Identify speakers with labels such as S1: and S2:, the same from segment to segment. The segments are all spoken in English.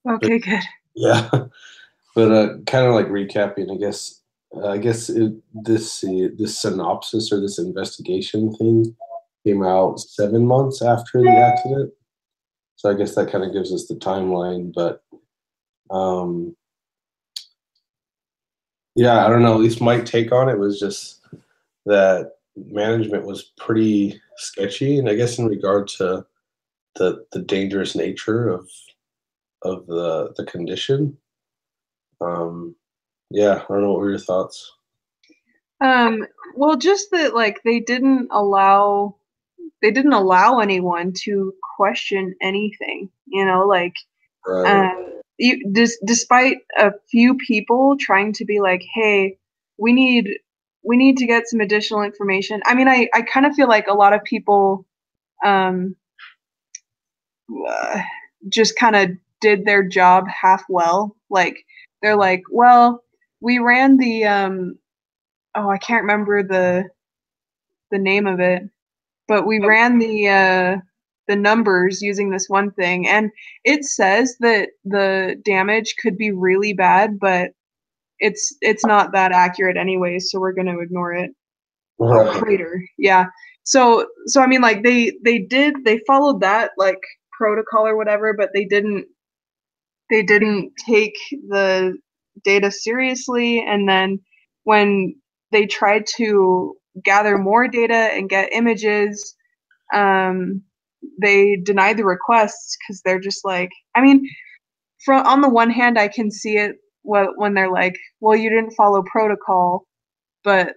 S1: Okay, good.
S2: Yeah, but kind of like recapping, this synopsis or this investigation thing came out 7 months after the accident. So I guess that kind of gives us the timeline. But um, yeah, I don't know. At least my take on it was just that management was pretty sketchy, and I guess in regard to the dangerous nature of the condition. Um, yeah, I don't know, what were your thoughts?
S1: Um, well, just that like they didn't allow anyone to question anything, like
S2: Right.
S1: despite a few people trying to be like, hey, we need we need to get some additional information. I mean, I kind of feel like a lot of people um uh, just kind of did their job half well. Like they're like, well, we ran the oh, I can't remember the name of it, but we ran the numbers using this one thing, and it says that the damage could be really bad, but it's not that accurate anyways, so we're going to ignore it. Oh,
S2: Right.
S1: crater. Yeah. So I mean, like they followed that like protocol or whatever, but they didn't take the data seriously, and then when they tried to gather more data and get images, um, they denied the requests because they're just like, I mean, from on the one hand, I can see it when they're like, well, you didn't follow protocol, but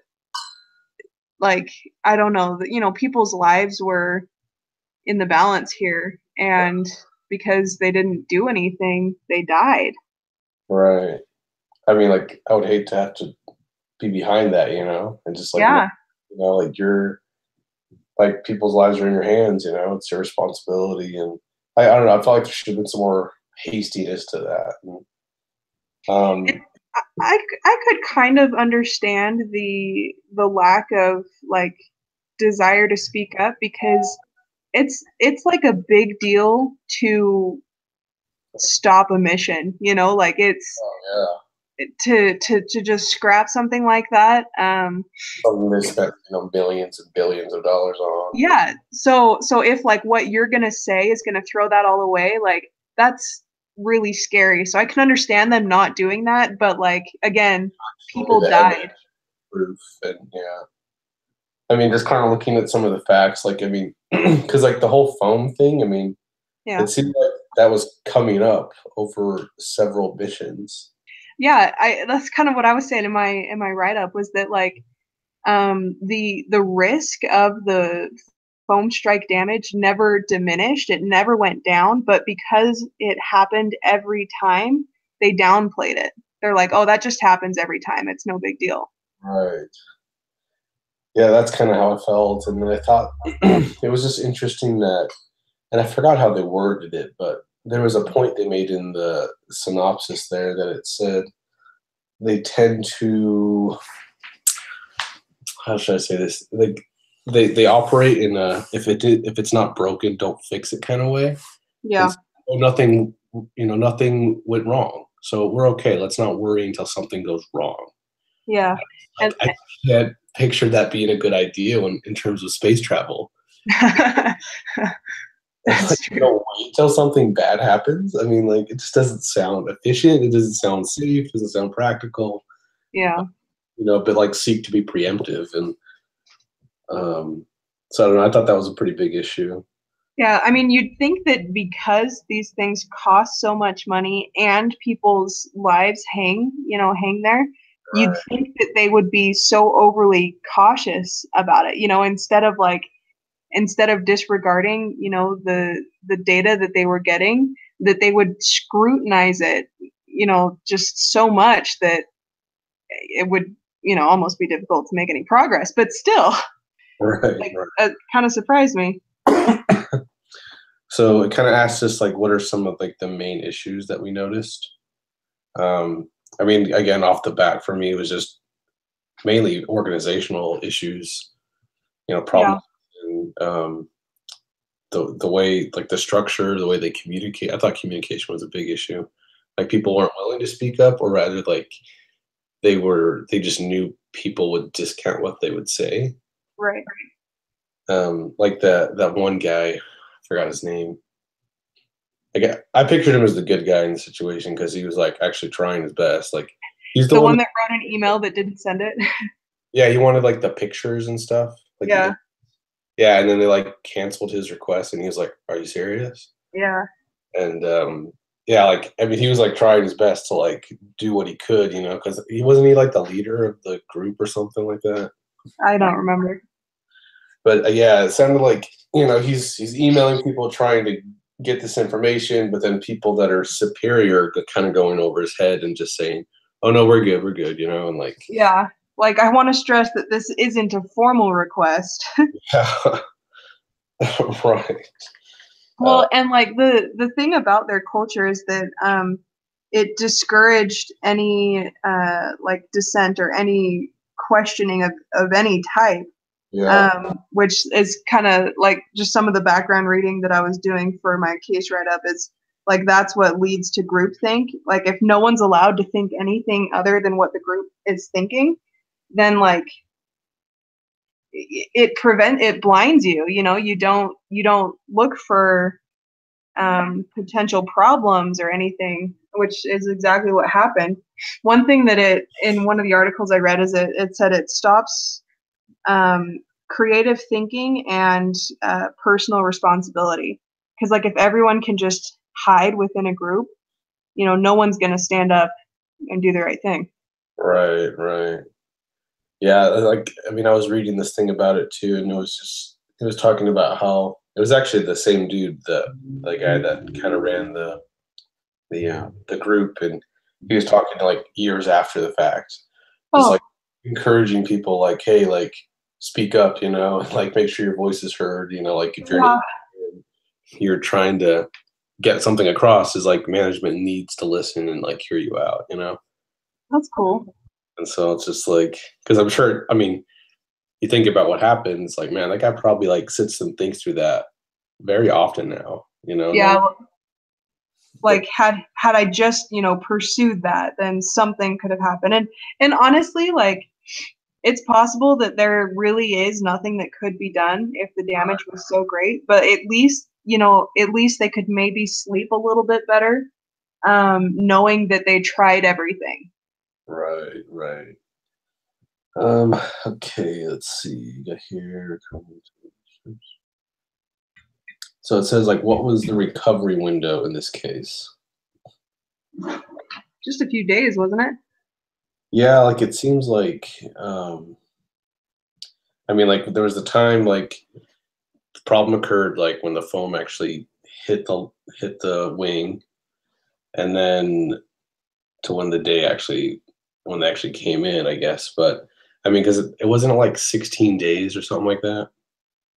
S1: like, I don't know, people's lives were in the balance here, and because they didn't do anything, they died.
S2: Right. I mean, like, I would hate to have to be behind that, and just like,
S1: Yeah.
S2: like you're like people's lives are in your hands, it's your responsibility. And I don't know, I felt like there should have been some more hastiness to that. And,
S1: It,
S2: um,
S1: I could kind of understand the lack of like desire to speak up because it's like a big deal to stop a mission, like it's
S2: yeah,
S1: to just scrap something like that.
S2: something they spent, millions and billions of dollars on.
S1: Yeah, so if like what you're gonna say is gonna throw that all away, like that's really scary. So I can understand them not doing that, but like again,
S2: Only
S1: people
S2: the evidence
S1: died.
S2: proof, and yeah. I mean, just kind of looking at some of the facts, like, I mean, because like the whole foam thing, I mean,
S1: Yeah.
S2: it seemed like that was coming up over several missions.
S1: Yeah, I that's kind of what I was saying in my write up was that like the risk of the foam strike damage never diminished, it never went down, but because it happened every time, they downplayed it. They're like, oh, that just happens every time, it's no big deal.
S2: Right. Yeah, that's kind of how I felt. And then I thought it was just interesting that, and I forgot how they worded it, but there was a point they made in the synopsis there that it said they tend to, how should I say this? Like they operate in a, if it's not broken, don't fix it kind of way. And
S1: Yeah.
S2: so, oh, nothing, nothing went wrong. So we're okay. Let's not worry until something goes wrong.
S1: Yeah.
S2: Like
S1: And
S2: I can't picture that being a good idea in terms of space travel.
S1: that's
S2: Like,
S1: true.
S2: wait till something bad happens. I mean, like, it just doesn't sound efficient. It doesn't sound safe. It doesn't sound practical.
S1: Yeah.
S2: But like seek to be preemptive, and um, so I don't know. I thought that was a pretty big issue.
S1: Yeah, I mean, you'd think that because these things cost so much money and people's lives hang there, you'd
S2: Right.
S1: think that they would be so overly cautious about it, instead of disregarding, the data that they were getting, that they would scrutinize it, just so much that it would, almost be difficult to make any progress. But still,
S2: Right.
S1: like, it kind of surprised me.
S2: Right. So it kind of asks us like, what are some of like the main issues that we noticed? Um, I mean, again, off the bat for me, it was just mainly organizational issues.
S1: Yeah.
S2: Problems in the way, like the structure, the way they communicate. I thought communication was a big issue. Like people weren't willing to speak up, or rather, like they just knew people would discount what they would say.
S1: Right.
S2: Like that one guy, I forgot his name. I pictured him as the good guy in the situation because he was like actually trying his best. Like he's
S1: The one that wrote an email that didn't send it.
S2: yeah, he wanted like the pictures and stuff. Like
S1: Yeah.
S2: yeah, and then they like canceled his request, and he was like, "Are you serious?"
S1: Yeah.
S2: And yeah, like I mean, he was like trying his best to like do what he could, you know, because he wasn't he like the leader of the group or something like that.
S1: I don't remember.
S2: But yeah, it sounded like, you know, he's emailing people trying to get this information, but then people that are superior kind of going over his head and just saying, "Oh no, we're good," you know, and like
S1: Yeah. Like, I want to stress that this isn't a formal request.
S2: yeah, right.
S1: Well, and like the thing about their culture is that it discouraged any like dissent or any questioning of any type.
S2: Yeah,
S1: Which is kind of like just some of the background reading that I was doing for my case write up is like that's what leads to groupthink. Like if no one's allowed to think anything other than what the group is thinking, then like it blinds you. You know, you don't look for potential problems or anything, which is exactly what happened. One thing that it in one of the articles I read is it said it stops creative thinking and personal responsibility. Because like if everyone can just hide within a group, you know, no one's gonna stand up and do the right thing.
S2: right. Yeah, like I mean, I was reading this thing about it too, and it was talking about how it was actually the same dude, the guy that kind of ran the group, and he was talking like years after the fact, just
S1: Oh,
S2: like encouraging people, like, hey, like speak up, you know, and like make sure your voice is heard, you know, like if
S1: yeah,
S2: you're trying to get something across, is like management needs to listen and like hear you out, you know.
S1: that's cool.
S2: And so it's just like, because I'm sure, I mean, you think about what happens, like, man, that guy probably like sits and thinks through that very often now, you know,
S1: Yeah,
S2: knowing that,
S1: like had I just, you know, pursued that, then something could have happened. And honestly, like it's possible that there really is nothing that could be done if the damage was so great, but at least, you know, at least they could maybe sleep a little bit better, knowing that they tried everything.
S2: right. Okay, let's see. You got here. So it says like, what was the recovery window in this case?
S1: Just a few days, wasn't it?
S2: Yeah, like it seems like, I mean, like there was a time like the problem occurred like when the foam actually hit the wing, and then to when the day actually when they actually came in, I guess. But I mean, because it wasn't like 16 days or something like that.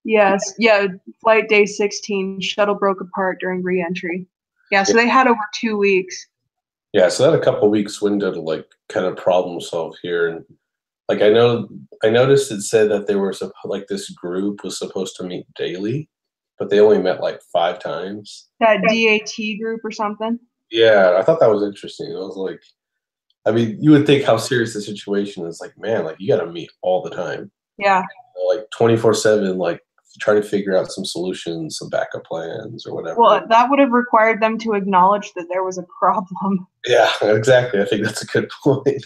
S1: Yes. Yeah. Flight day 16, shuttle broke apart during re-entry. Yeah.
S2: Yeah,
S1: So they had over 2 weeks.
S2: yeah. So that a couple weeks window to like kind of problem solve here, and like I noticed it said that they were like this group was supposed to meet daily, but they only met like 5 times.
S1: That DAT group or something.
S2: Yeah, I thought that was interesting. I was like, I mean, you would think how serious the situation is. Like, man, like you got to meet all the time,
S1: Yeah.
S2: like 24/7, like try to figure out some solutions, some backup plans, or whatever.
S1: Well, that would have required them to acknowledge that there was a problem.
S2: Yeah, exactly. I think that's a good point.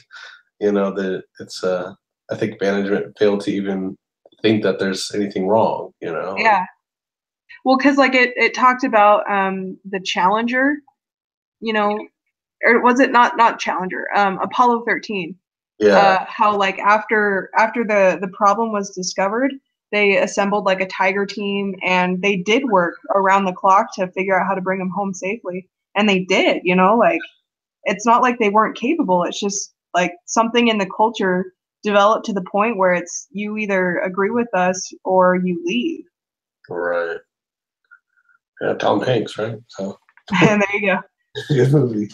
S2: You know that it's I think management failed to even think that there's anything wrong. You know, like,
S1: Yeah. Well, because like it talked about the Challenger, you know, or was it not Challenger? Apollo 13.
S2: yeah,
S1: How like after the problem was discovered, they assembled like a tiger team and they did work around the clock to figure out how to bring them home safely. And they did, you know, like it's not like they weren't capable. It's just like something in the culture developed to the point where it's you either agree with us or you leave.
S2: right. Yeah, Tom Hanks, right? So
S1: And there you go.
S2: good movie.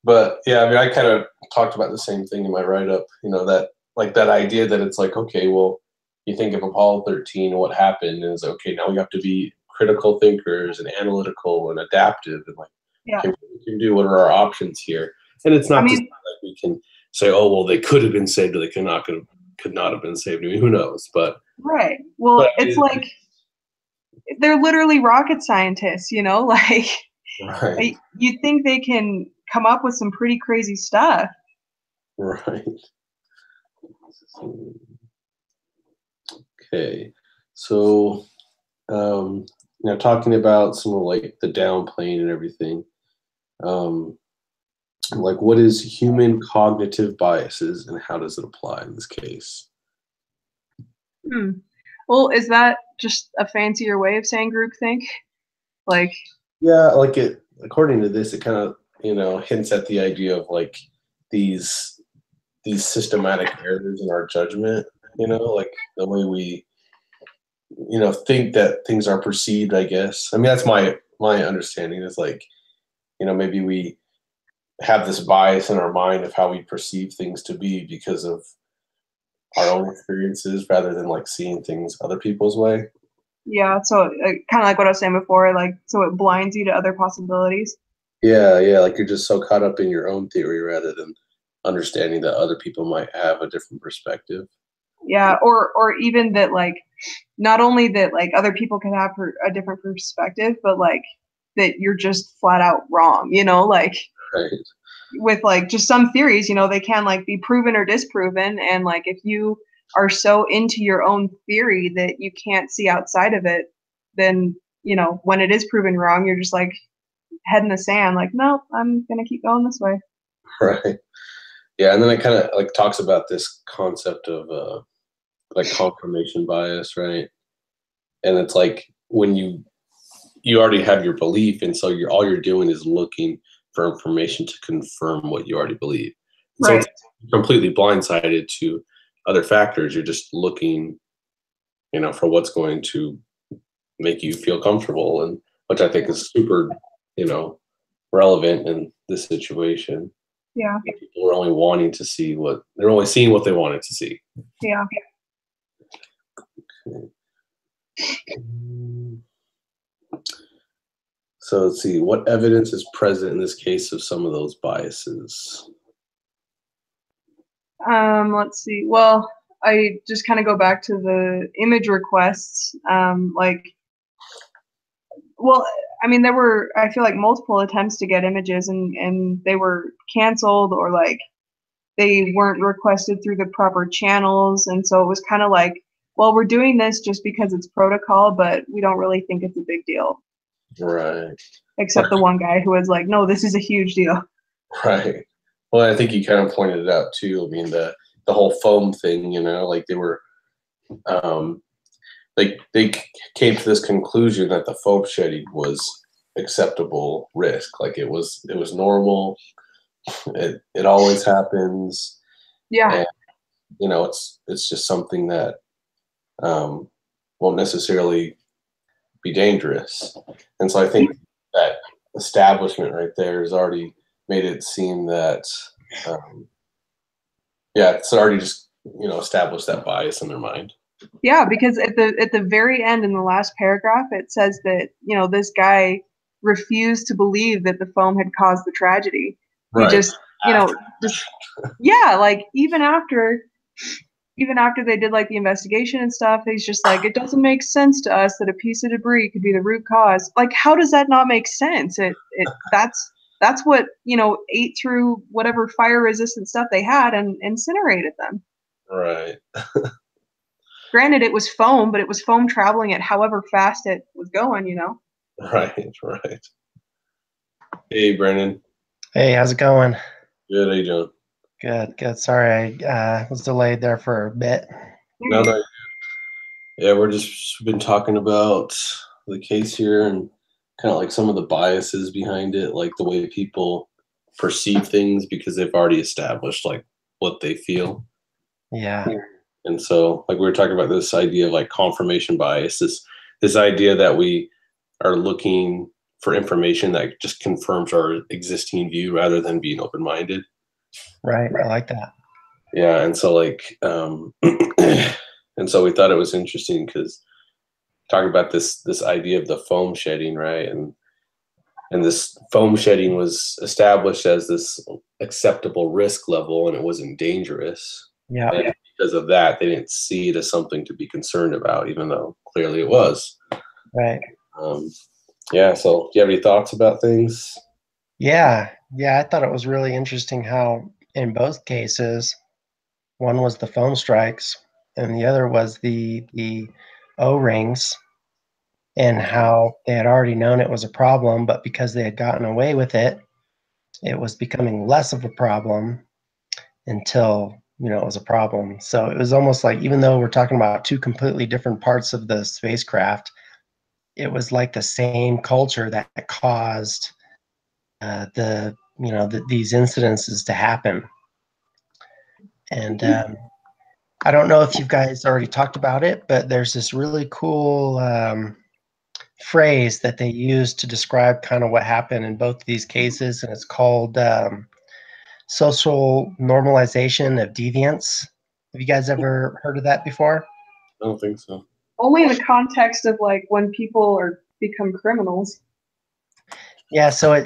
S2: But yeah, I mean, I kind of talked about the same thing in my write up. You know, that like that idea that it's like, okay, well, you think of Apollo 13, what happened is okay. Now we have to be critical thinkers and analytical and adaptive, and like,
S1: Yeah.
S2: we can do, what are our options here? And it's not just like we can say, oh, well, they could have been saved, or they could not have been saved. I mean, who knows? But
S1: right. Well, it's like they're literally rocket scientists, you know, like
S2: right.
S1: you'd think they can come up with some pretty crazy stuff.
S2: Right. Okay. So, now talking about some of like the downplaying and everything, like what is human cognitive biases and how does it apply in this case?
S1: Well, is that just a fancier way of saying groupthink? Like,
S2: yeah, like it, according to this, it kind of, hints at the idea of like these systematic errors in our judgment, like the way we, think that things are perceived, I guess. I mean, that's my understanding is like, maybe we have this bias in our mind of how we perceive things to be because of our own experiences rather than like seeing things other people's way.
S1: Yeah, so kind of like what I was saying before, like, so it blinds you to other possibilities.
S2: Yeah, like you're just so caught up in your own theory rather than understanding that other people might have a different perspective.
S1: Yeah, or even that, like, not only that, like, other people can have a different perspective, but like that you're just flat out wrong, like
S2: right.
S1: With like just some theories, they can like be proven or disproven, and like if you are so into your own theory that you can't see outside of it, then when it is proven wrong, you're just like head in the sand, like, no, I'm gonna keep going this way.
S2: Right. Yeah, and then it kind of like talks about this concept of like confirmation bias, right? And it's like when you already have your belief, and so all you're doing is looking for information to confirm what you already believe. So
S1: Right.
S2: it's completely blindsided to other factors. You're just looking, for what's going to make you feel comfortable, and which I think is super, relevant in this situation.
S1: Yeah.
S2: People are only wanting to see they're only seeing what they wanted to see.
S1: Yeah.
S2: So let's see, what evidence is present in this case of some of those biases?
S1: Let's see. Well, I just kind of go back to the image requests. Well, I mean, there were, I feel like, multiple attempts to get images, and they were canceled, or like they weren't requested through the proper channels. And so it was kind of like, well, we're doing this just because it's protocol, but we don't really think it's a big deal.
S2: Right.
S1: Except the one guy who was like, no, this is a huge deal.
S2: Right. Well, I think you kind of pointed it out too. I mean, the whole foam thing, like they were, they came to this conclusion that the foam shedding was acceptable risk. Like it was normal. It always happens.
S1: Yeah.
S2: And, it's just something that won't necessarily be dangerous. And so I think that establishment right there has already made it seem that, it's already just, established that bias in their mind.
S1: Yeah, because at the very end, in the last paragraph, it says that, this guy refused to believe that the foam had caused the tragedy. He
S2: right.
S1: just, yeah, like even after they did like the investigation and stuff, he's just like, it doesn't make sense to us that a piece of debris could be the root cause. Like, how does that not make sense? That's what, ate through whatever fire resistant stuff they had and incinerated them.
S2: Right.
S1: Granted, it was foam, but it was foam traveling at however fast it was going,
S2: Right. Hey, Brandon.
S3: Hey, how's it going?
S2: Good, how you doing?
S3: Good. Sorry, I was delayed there for a bit.
S2: No. Yeah, we're just been talking about the case here and kind of like some of the biases behind it, like the way people perceive things because they've already established like what they feel.
S3: Yeah.
S2: And so, like we were talking about this idea of like confirmation bias, this idea that we are looking for information that just confirms our existing view rather than being open-minded.
S3: Right. I like that.
S2: Yeah, and so like, and so we thought it was interesting because talking about this idea of the foam shedding, right? And this foam shedding was established as this acceptable risk level, and it wasn't dangerous.
S3: Yeah.
S2: And because of that, they didn't see it as something to be concerned about, even though clearly it was.
S3: Right.
S2: Yeah. So, do you have any thoughts about things?
S3: Yeah. I thought it was really interesting how in both cases, one was the foam strikes and the other was the O-rings, and how they had already known it was a problem, but because they had gotten away with it, it was becoming less of a problem until, it was a problem. So it was almost like, even though we're talking about two completely different parts of the spacecraft, it was like the same culture that caused these incidences to happen. And I don't know if you guys already talked about it, but there's this really cool phrase that they use to describe kind of what happened in both of these cases, and it's called social normalization of deviance. Have you guys ever heard of that before?
S2: I don't think so.
S1: Only in the context of like when people become criminals.
S3: Yeah, so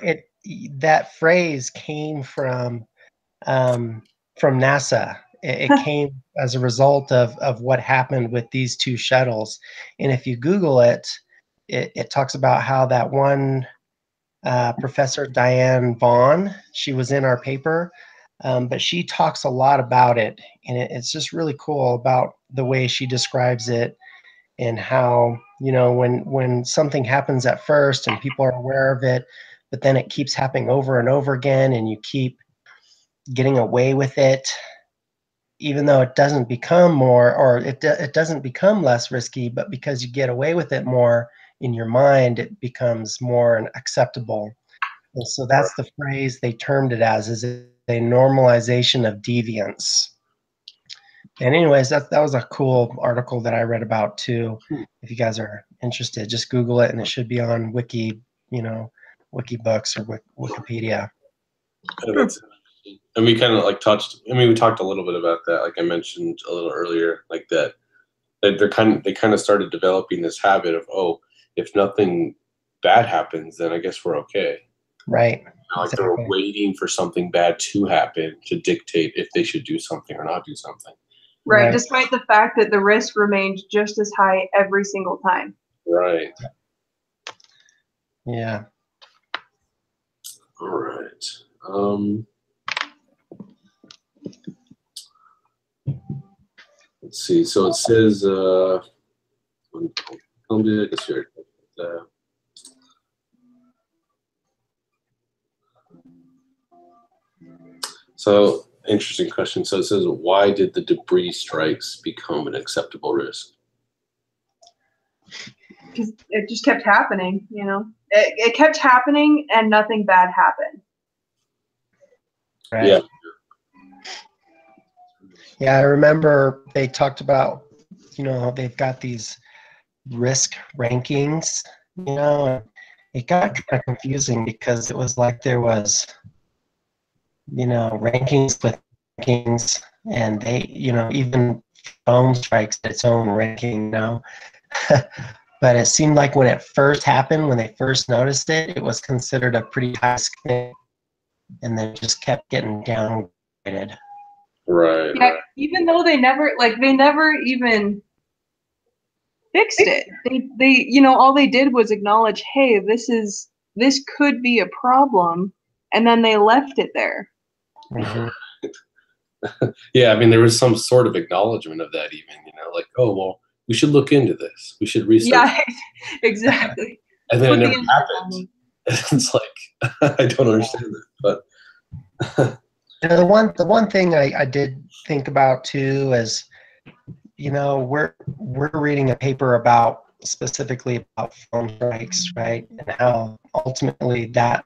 S3: that phrase came from NASA. It came as a result of what happened with these two shuttles. And if you Google it, it talks about how that one Professor Diane Vaughn, she was in our paper, but she talks a lot about it. And it's just really cool about the way she describes it, and how, when something happens at first and people are aware of it, but then it keeps happening over and over again, and you keep getting away with it, even though it doesn't become more, or it doesn't become less risky, but because you get away with it more in your mind, it becomes more acceptable. And so that's the phrase they termed it as, is a normalization of deviance. And anyways, that was a cool article that I read about too. If you guys are interested, just Google it, and it should be on Wikibooks or Wikipedia.
S2: And we kind of we talked a little bit about that, like I mentioned a little earlier, like that they kind of started developing this habit of, oh, if nothing bad happens, then I guess we're okay.
S3: Right.
S2: Like exactly. They're waiting for something bad to happen to dictate if they should do something or not do something.
S1: Right. Despite the fact that the risk remained just as high every single time.
S2: Right.
S3: Yeah.
S2: All right. Let's see. So it says, so interesting question. So it says, why did the debris strikes become an acceptable risk?
S1: Because it just kept happening, It kept happening and nothing bad happened.
S3: Right. Yeah, I remember they talked about, they've got these risk rankings, and it got kind of confusing because it was like there was, rankings with rankings, and they, even foam strikes its own ranking, But it seemed like when it first happened, when they first noticed it, it was considered a pretty high thing, and then just kept getting downgraded.
S2: Right.
S1: Yeah, right. Even though they never even fixed it. They all they did was acknowledge, hey, this could be a problem, and then they left it there.
S3: Mm-hmm.
S2: Yeah, I mean, there was some sort of acknowledgement of that, even, like, oh, well, we should look into this. We should research.
S1: Yeah, exactly.
S2: And then it never happened. It's like, I don't understand that. But
S3: the one thing I did think about too is, we're reading a paper specifically about foam strikes, right? And how ultimately that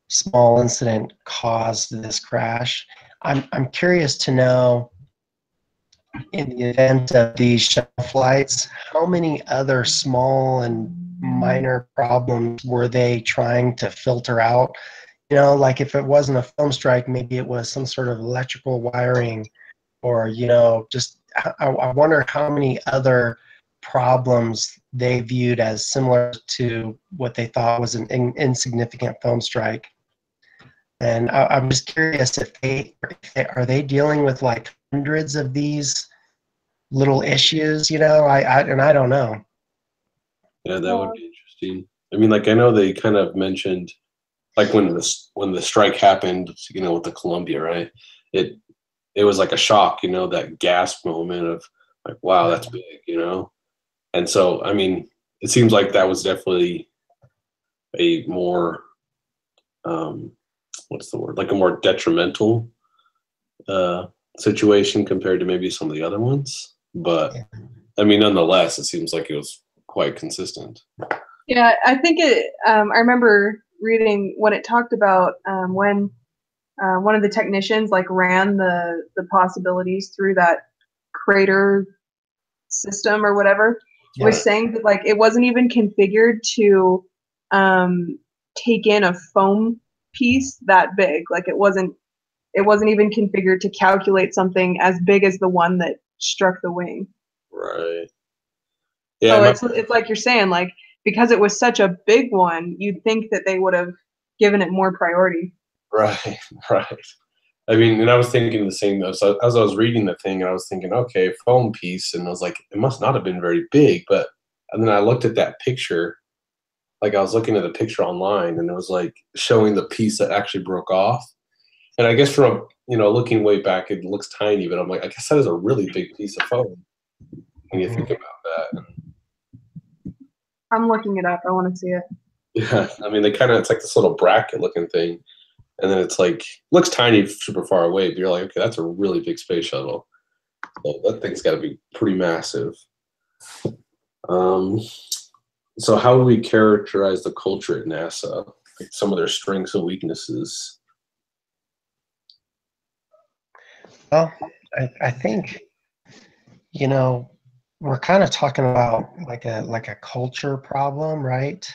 S3: small incident caused this crash. I'm curious to know, in the event of these shuttle flights, how many other small and minor problems were they trying to filter out? Like if it wasn't a foam strike, maybe it was some sort of electrical wiring, or, just I wonder how many other problems they viewed as similar to what they thought was an insignificant foam strike. And I'm just curious if are they dealing with like hundreds of these little issues, you know? I don't know.
S2: Yeah, that would be interesting. I mean, like I know they kind of mentioned, like when the strike happened, you know, with the Columbia, right? It was like a shock, you know, that gasp moment of like, wow, that's big, you know? And so, I mean, it seems like that was definitely a more, what's the word? Like a more detrimental situation compared to maybe some of the other ones. But I mean, nonetheless, it seems like it was quite consistent.
S1: Yeah, I think I remember reading when it talked about when one of the technicians like ran the possibilities through that crater system or whatever, was saying that like it wasn't even configured to take in a foam piece that big. Like it wasn't even configured to calculate something as big as the one that struck the wing.
S2: Right. Yeah.
S1: So it's like you're saying, like because it was such a big one, you'd think that they would have given it more priority.
S2: Right, right. I mean, and I was thinking the same though. So as I was reading the thing, I was thinking, okay, foam piece, and I was like, it must not have been very big. But and then I looked at that picture, like I was looking at the picture online, and it was like showing the piece that actually broke off. And I guess from looking way back, it looks tiny, but I'm like, I guess that is a really big piece of foam when you think about that.
S1: I'm looking it up. I want to see it.
S2: Yeah, I mean, it's like this little bracket looking thing. And then it's like, looks tiny super far away, but you're like, okay, that's a really big space shuttle. So that thing's got to be pretty massive. So how do we characterize the culture at NASA? Like some of their strengths and weaknesses?
S3: Well, I think, we're kind of talking about like a culture problem, right?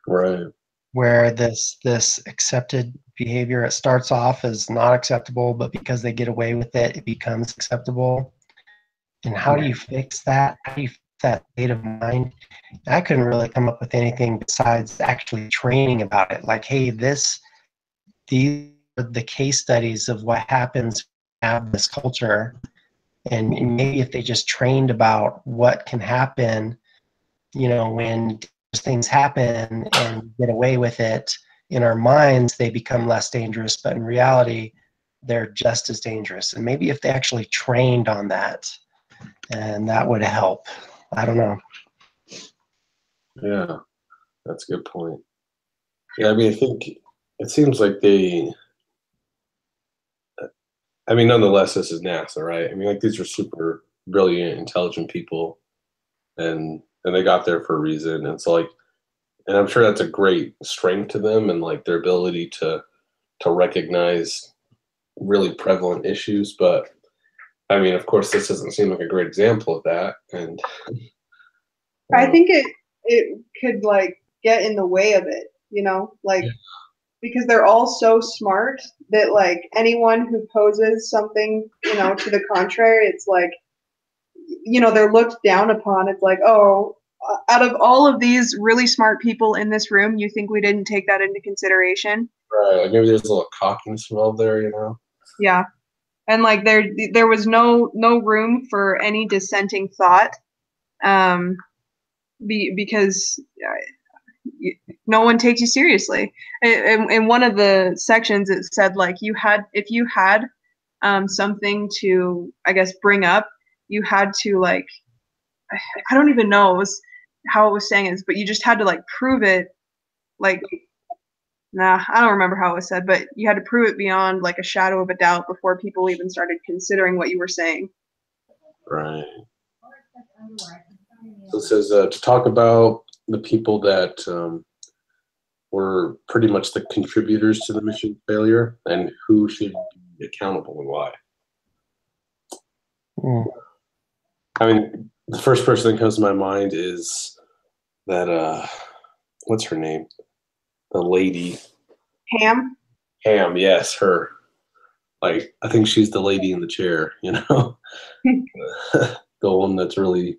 S2: Right.
S3: Where this accepted behavior, it starts off as not acceptable, but because they get away with it, it becomes acceptable. And how do you fix that? How do you fix that state of mind? I couldn't really come up with anything besides actually training about it. Like, hey, these are the case studies of what happens when you have this culture. And maybe if they just trained about what can happen, when things happen and get away with it, in our minds they become less dangerous, but in reality they're just as dangerous. And maybe if they actually trained on that, and that would help. I don't know.
S2: Yeah, that's a good point. Yeah, I mean, I think it seems like nonetheless, this is NASA, right? I mean, like these are super brilliant, intelligent people, and they got there for a reason. And so, like, and I'm sure that's a great strength to them, and like their ability to recognize really prevalent issues. But I mean, of course, this doesn't seem like a great example of that. And
S1: I think it could like get in the way of it, because they're all so smart that like anyone who poses something, to the contrary, it's like, they're looked down upon. It's like, oh, out of all of these really smart people in this room, you think we didn't take that into consideration?
S2: Right. Like maybe there's a little cockiness involved there,
S1: Yeah. And like there was no room for any dissenting thought, because no one takes you seriously. In one of the sections, it said like if you had something to, I guess, bring up, you had to like, I don't even know how it was saying it, but you just had to like prove it. Like, nah, I don't remember how it was said, but you had to prove it beyond like a shadow of a doubt before people even started considering what you were saying.
S2: Right. So it says to talk about the people that were pretty much the contributors to the mission failure and who should be accountable and why. I mean, the first person that comes to my mind is that what's her name? The lady.
S1: Pam?
S2: Pam, yes, her. Like, I think she's the lady in the chair, the one that's really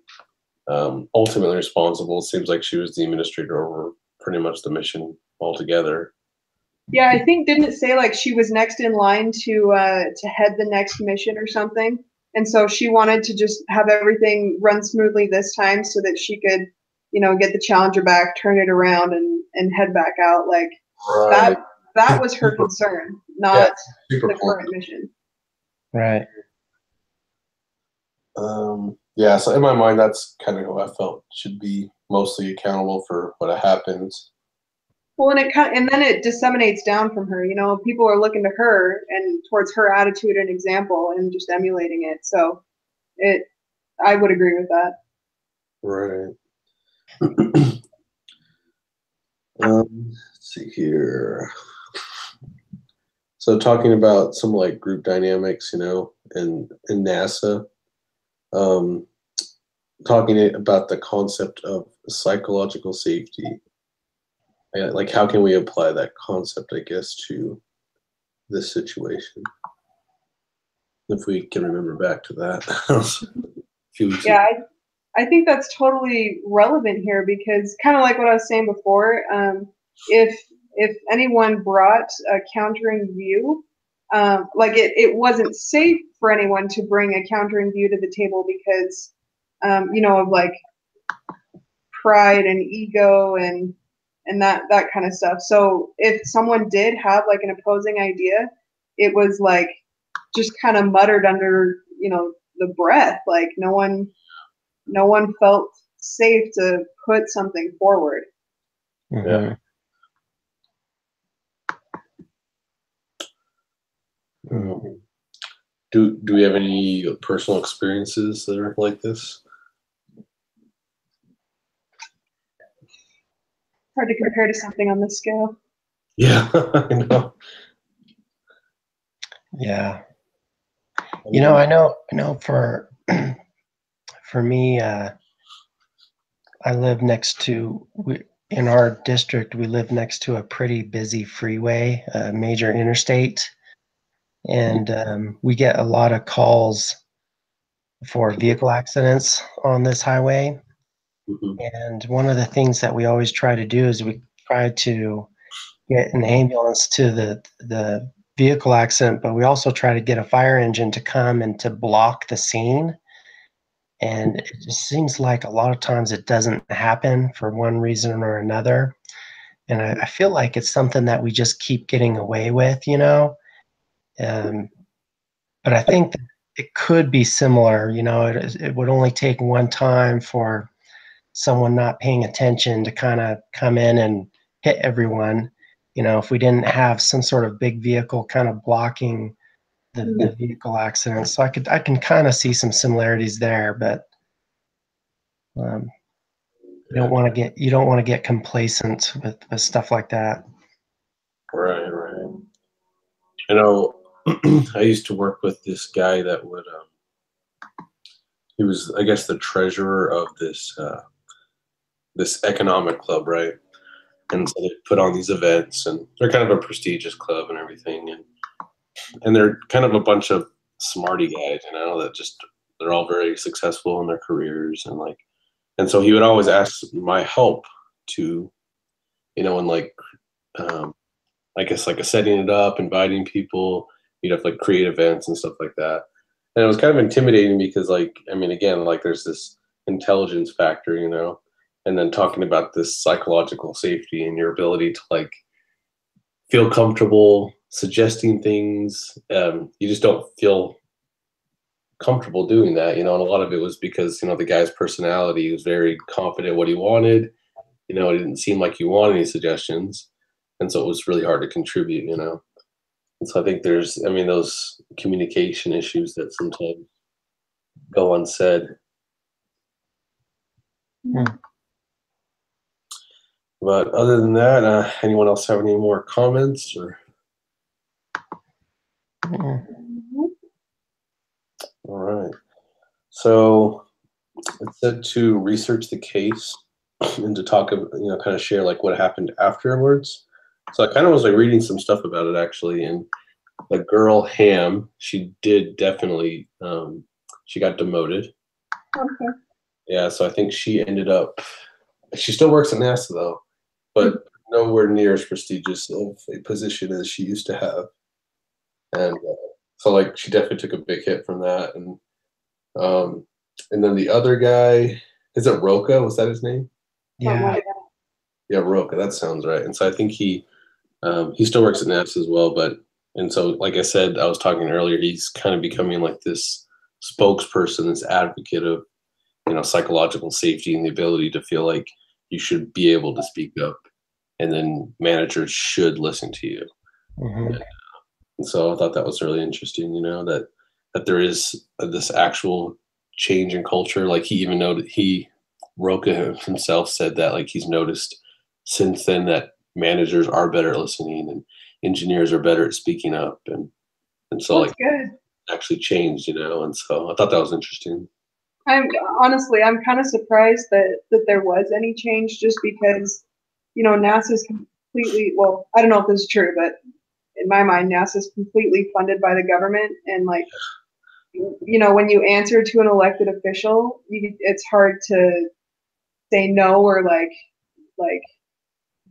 S2: ultimately responsible. It seems like she was the administrator over pretty much the mission altogether.
S1: Yeah, I think, didn't it say like she was next in line to head the next mission or something? And so she wanted to just have everything run smoothly this time so that she could, get the Challenger back, turn it around, and head back out. Like
S2: Right.
S1: that was her concern, not
S2: super
S1: the
S2: cool.
S1: current mission.
S3: Right.
S2: Yeah, so in my mind, that's kind of who I felt should be mostly accountable for what happens.
S1: Well, and then it disseminates down from her. People are looking to her and towards her attitude and example and just emulating it. So I would agree with that.
S2: Right. Let's see here. So talking about some like group dynamics, in NASA, talking about the concept of psychological safety. Like, how can we apply that concept, I guess, to this situation? If we can remember back to that. A few weeks ago.
S1: I think that's totally relevant here because kind of like what I was saying before, if anyone brought a countering view, like it wasn't safe for anyone to bring a countering view to the table because, of like pride and ego and that kind of stuff. So if someone did have like an opposing idea, it was like just kind of muttered under, the breath. Like no one felt safe to put something forward.
S2: Yeah. Do we have any personal experiences that are like this?
S1: Hard to compare to something on this scale.
S2: Yeah, I know.
S3: Yeah. I know for me, I live next to, in our district, we live next to a pretty busy freeway, a major interstate. And we get a lot of calls for vehicle accidents on this highway.
S2: Mm-hmm.
S3: And one of the things that we always try to do is we try to get an ambulance to the vehicle accident, but we also try to get a fire engine to come and to block the scene. And it just seems like a lot of times it doesn't happen for one reason or another. And I feel like it's something that we just keep getting away with, but I think that it could be similar. It would only take one time for someone not paying attention to kind of come in and hit everyone. If we didn't have some sort of big vehicle kind of blocking the vehicle accident. So I can kind of see some similarities there, but you don't want to get complacent with stuff like that.
S2: Right. I used to work with this guy that would he was, I guess, the treasurer of this this economic club, right? And so they put on these events, and they're kind of a prestigious club and everything, and they're kind of a bunch of smarty guys, that just, they're all very successful in their careers, and so he would always ask my help to, and like, I guess like setting it up, inviting people, you'd have like create events and stuff like that. And it was kind of intimidating because again, like there's this intelligence factor, and then talking about this psychological safety and your ability to like feel comfortable suggesting things. You just don't feel comfortable doing that, and a lot of it was because, the guy's personality was very confident what he wanted. It didn't seem like he wanted any suggestions. And so it was really hard to contribute, And so I think there's, those communication issues that sometimes go unsaid. But other than that, anyone else have any more comments or? All right. So it's said to research the case and to talk, kind of share like what happened afterwards. So I kind of was like reading some stuff about it actually, and the girl Ham, she did definitely, she got demoted.
S1: Okay.
S2: Yeah, so I think she ended up. She still works at NASA though, but nowhere near as prestigious of a position as she used to have. And so, like, she definitely took a big hit from that. And then the other guy, is it Roka? Was that his name?
S1: Something
S3: Yeah.
S1: like that.
S2: Yeah, Roka. That sounds right. And so I think he still works at NASA as well. And so, like I said, I was talking earlier, he's kind of becoming like this spokesperson, this advocate of, psychological safety and the ability to feel like you should be able to speak up, and then managers should listen to you.
S3: Mm-hmm.
S2: And so I thought that was really interesting, that there is this actual change in culture. Like, he even noted, Roka himself said that, like, he's noticed since then that managers are better at listening and engineers are better at speaking up. And so,
S1: That's good.
S2: actually changed, and so I thought that was interesting.
S1: I'm kind of surprised that there was any change, just because, NASA's completely, well, I don't know if this is true, but in my mind, NASA's completely funded by the government, and like, when you answer to an elected official, it's hard to say no, or like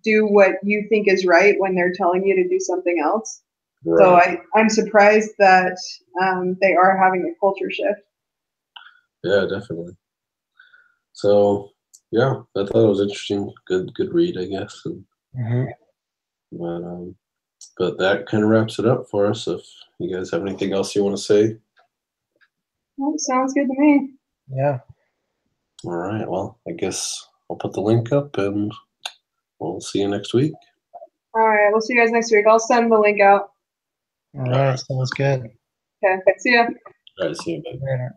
S1: do what you think is right when they're telling you to do something else.
S2: Right.
S1: So I'm surprised that they are having a culture shift.
S2: Yeah, definitely. So, yeah, I thought it was interesting. Good read, I guess. But that kind of wraps it up for us. If you guys have anything else you want to say.
S1: Well, sounds good to me.
S3: Yeah.
S2: All right. Well, I guess I'll put the link up, and we'll see you next week.
S1: All right. We'll see you guys next week. I'll send the link out.
S3: All right. Sounds good.
S1: Okay. See ya.
S2: All right. See you. Bye.
S3: Later.